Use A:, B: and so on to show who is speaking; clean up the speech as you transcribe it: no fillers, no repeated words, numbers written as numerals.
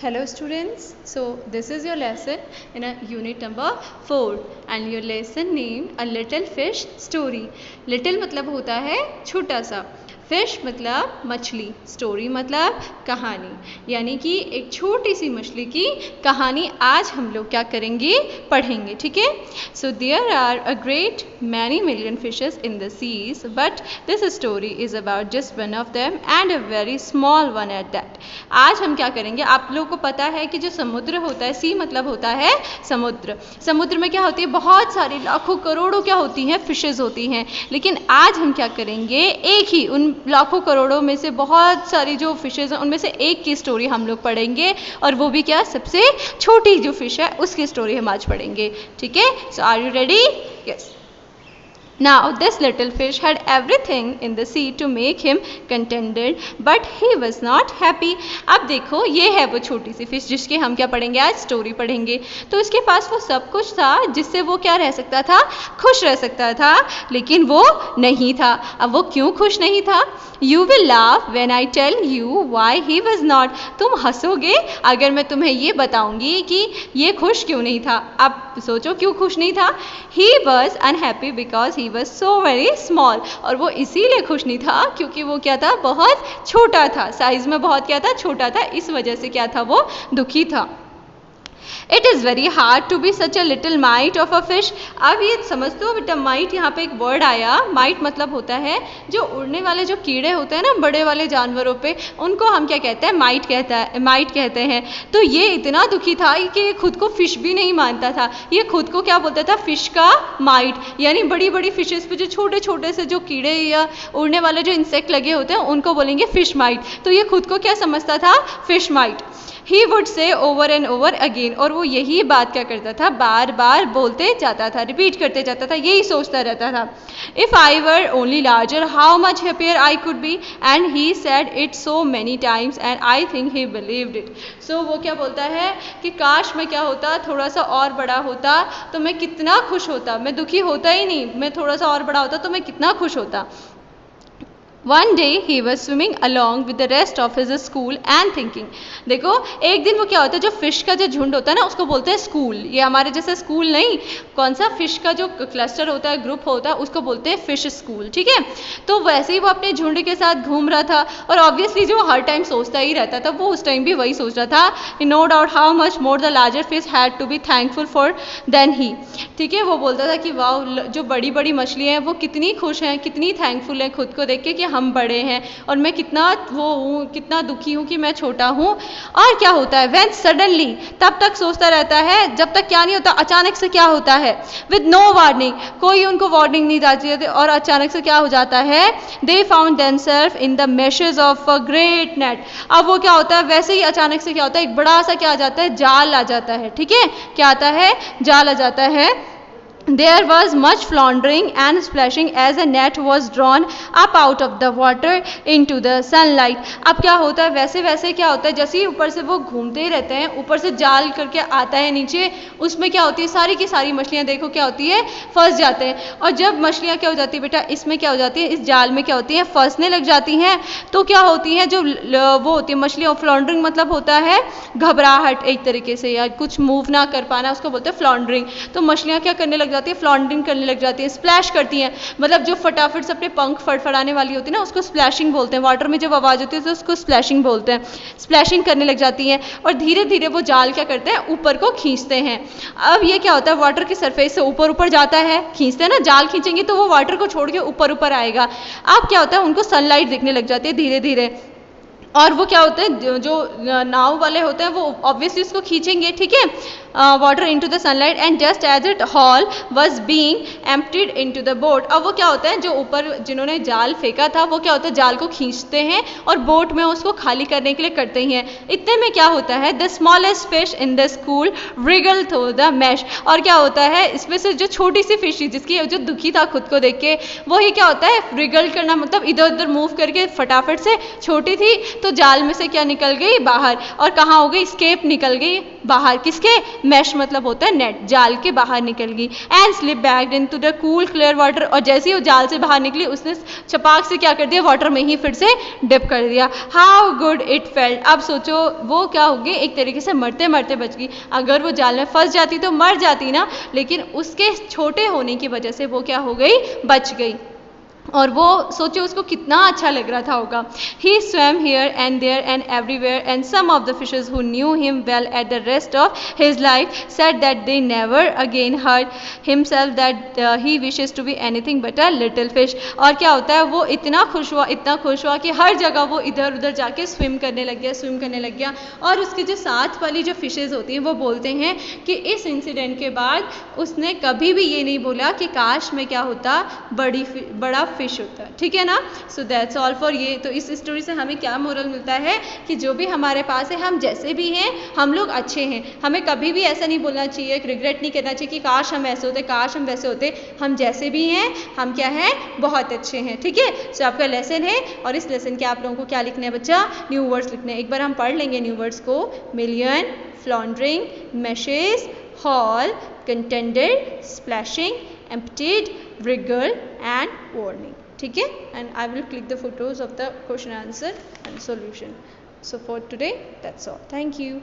A: Hello students, so this is your lesson in a unit number 4 and your lesson named A Little Fish Story. Little मतलब होता है छोटा सा, fish मतलब मछली, स्टोरी मतलब कहानी, यानी कि एक छोटी सी मछली की कहानी आज हम लोग क्या करेंगे, पढ़ेंगे, ठीक है. So there are a great many million fishes in the seas but this story is about just one of them and a very small one at that. आज हम क्या करेंगे, आप लोगों को पता है कि जो समुद्र होता है, सी मतलब होता है समुद्र, समुद्र में क्या होती है, बहुत सारी लाखों करोड़ों क्या होती हैं, फिशेज होती हैं. लेकिन आज हम क्या करेंगे, एक ही उन लाखों करोड़ों में से बहुत सारी जो फिशेज हैं उनमें से एक की स्टोरी हम लोग पढ़ेंगे, और वो भी क्या, सबसे छोटी जो फिश है उसकी स्टोरी हम आज पढ़ेंगे, ठीक है. So are you ready? Yes. Now this little fish had everything in the sea to make him contented, but he was not happy. अब देखो, ये है वो छोटी सी फिश जिसकी हम क्या पढ़ेंगे, आज स्टोरी पढ़ेंगे. तो इसके पास वो सब कुछ था जिससे वो क्या रह सकता था, खुश रह सकता था, लेकिन वो नहीं था. अब वो क्यों खुश नहीं था? You will laugh when I tell you why he was not. तुम हंसोगे अगर मैं तुम्हें ये बताऊंगी कि ये खुश क्यों नहीं था. अब सोचो क्यों खुश नहीं था. He was unhappy because he was so very small. और वो इसीलिए खुश नहीं था क्योंकि वो क्या था, बहुत छोटा था, साइज में बहुत क्या था, छोटा था, इस वजह से क्या था, वो दुखी था. It is very hard to be such a little mite of a fish. अब ये समझते हो बेटा, माइट यहाँ पे एक वर्ड आया. माइट मतलब होता है जो उड़ने वाले जो कीड़े होते हैं ना, बड़े वाले जानवरों पे, उनको हम क्या कहते हैं, माइट कहते हैं. तो ये इतना दुखी था कि खुद को फिश भी नहीं मानता था, ये खुद को क्या बोलता था, फिश का माइट. यानी बड़ी बड़ी फिशेस पे जो छोटे छोटे से जो कीड़े या उड़ने वाले जो इंसेक्ट लगे होते हैं उनको बोलेंगे फिश माइट. तो ये खुद को क्या समझता था, fish might. He would say over and over again. और वो यही बात क्या करता था, बार बार बोलते जाता था, रिपीट करते जाता था, यही सोचता रहता था. If I were only larger, how much happier I could be. And he said it so many times and I think he believed it. So वो क्या बोलता है कि काश मैं क्या होता, थोड़ा सा और बड़ा होता तो मैं कितना खुश होता. मैं दुखी होता ही नहीं, मैं थोड़ा सा और बड़ा होता तो मैं कितना खुश होता. One day he was swimming along with the rest of his school and thinking. देखो, एक दिन वो क्या होता है, जो फिश का जो झुंड होता है ना उसको बोलते हैं स्कूल. ये हमारे जैसे स्कूल नहीं, कौन सा फिश का जो क्लस्टर होता है, ग्रुप होता है, उसको बोलते हैं फिश स्कूल, ठीक है. तो वैसे ही वो अपने झुंड के साथ घूम रहा था, और ऑब्वियसली जो हर टाइम सोचता ही रहता था, वो उस टाइम भी वही सोच रहा था. No doubt how much more the larger fish had to be thankful for than he. ठीक है, वो बोलता था कि वाह, जो बड़ी बड़ी मछलियाँ हैं वो कितनी खुश हैं, कितनी थैंकफुल हैं खुद को देख के कि हम बड़े हैं, और मैं कितना वो हूँ, कितना दुखी हूँ कि मैं छोटा हूँ. और क्या होता है, व्हेन सडनली, तब तक सोचता रहता है जब तक क्या नहीं होता, अचानक से क्या होता है, विद नो वार्निंग, कोई उनको वार्निंग नहीं देती थी, और अचानक से क्या हो जाता है, they found themselves in the meshes of a great net. अब वो क्या होता है, वैसे ही अचानक से क्या होता है, एक बड़ा सा क्या आ जाता है, जाल आ जाता है. ठीक है, क्या आता है, जाल आ जाता है. There was much floundering and splashing as a net was drawn up out of the water into the sunlight. अब क्या होता है, वैसे वैसे क्या होता है, जैसे ही ऊपर से वो घूमते ही रहते हैं, ऊपर से जाल करके आता है नीचे, उसमें क्या होती है, सारी की सारी मछलियाँ देखो क्या होती है, फंस जाते हैं. और जब मछलियाँ क्या हो जाती है बेटा, इसमें क्या हो जाती है, इस जाल में क्या होती है, फंसने लग जाती हैं, तो क्या होती है, जो वो होती है मछलियाँ, फ्लॉन्डरिंग मतलब होता है घबराहट एक तरीके से, या कुछ मूव ना कर पाना, उसको बोलते हैं फ्लॉन्डरिंग. तो मछलियाँ क्या करने लग जाती है, फ्लॉन्डरिंग करने लग जाती है, स्प्लैश करती हैं, मतलब जो फटाफट से अपने पंख फड़फड़ाने वाली होती है ना, उसको स्प्लैशिंग बोलते हैं. वाटर में जब आवाज़ होती है तो उसको स्प्लैशिंग बोलते हैं. स्प्लैशिंग करने लग जाती हैं, और धीरे धीरे वो जाल क्या करते हैं, ऊपर को खींचते हैं. अब ये क्या होता है, वाटर की सरफेस से ऊपर ऊपर जाता है, खींचते हैं ना, जाल खींचेंगे तो वो वाटर को छोड़ के ऊपर ऊपर आएगा. अब क्या होता है, उनको सनलाइट दिखने लग जाती है धीरे धीरे, और वो क्या होते हैं, जो नाव वाले होते हैं वो ऑब्वियसली उसको खींचेंगे, ठीक है, water into the sunlight. And just as it haul was being emptied into the boat. अब वो क्या होता है, जो ऊपर जिन्होंने जाल फेंका था वो क्या होता है, जाल को खींचते हैं और बोट में उसको खाली करने के लिए करते ही हैं. इतने में क्या होता है, the smallest fish in the school Regal through the mash. और क्या होता है, इसमें से जो छोटी सी फिश थी, जिसकी जो दुखी था खुद को देख के, वही क्या होता है, रिगल करना मतलब इधर उधर मूव करके, फटाफट से, छोटी थी तो जाल में से क्या निकल गई बाहर, और कहाँ हो गई, स्केप निकल गई बाहर, किसके, मैश मतलब होता है नेट, जाल के बाहर निकल गई। And slip back into the cool clear water, और जैसे ही वो जाल से बाहर निकली उसने छपाक से क्या कर दिया, वाटर में ही फिर से डिप कर दिया। हाउ गुड इट फेल्ट, अब सोचो वो क्या हो गई, एक तरीके से मरते मरते बच गई। अगर वो जाल में फंस जाती तो मर जाती ना, लेकिन उसके छोटे होने की वजह से वो क्या हो गई, बच गई। और वो सोचो उसको कितना अच्छा लग रहा था होगा। ही swam here and there and everywhere and some of the fishes who knew him well at the rest of his life said that they never again heard himself that he wishes to be anything but a little fish। और क्या होता है, वो इतना खुश हुआ, इतना खुश हुआ कि हर जगह वो इधर उधर जाके स्विम करने लग गया। और उसके जो साथ वाली जो फिशेज होती हैं वो बोलते हैं कि इस इंसिडेंट के बाद उसने कभी भी ये नहीं बोला कि काश में क्या होता, बड़ा फिश होता है। ठीक है ना। सो दैट्स ऑल फॉर ये। तो इस स्टोरी से हमें क्या मोरल मिलता है कि जो भी हमारे पास है, हम जैसे भी हैं हम लोग अच्छे हैं। हमें कभी भी ऐसा नहीं बोलना चाहिए, रिग्रेट नहीं करना चाहिए कि काश हम ऐसे होते, काश हम वैसे होते। हम जैसे भी हैं हम क्या हैं, बहुत अच्छे हैं। ठीक है। सो आपका लेसन है, और इस लेसन के आप लोगों को क्या लिखना है बच्चा, न्यू वर्ड्स लिखने हैं। एक बार हम पढ़ लेंगे न्यू वर्ड्स को। Million, floundering, mashes, hall, contended, splashing, emptied, wriggle and warning। ठीक है। and I will click the photos of the question answer and solution। so for today that's all, thank you।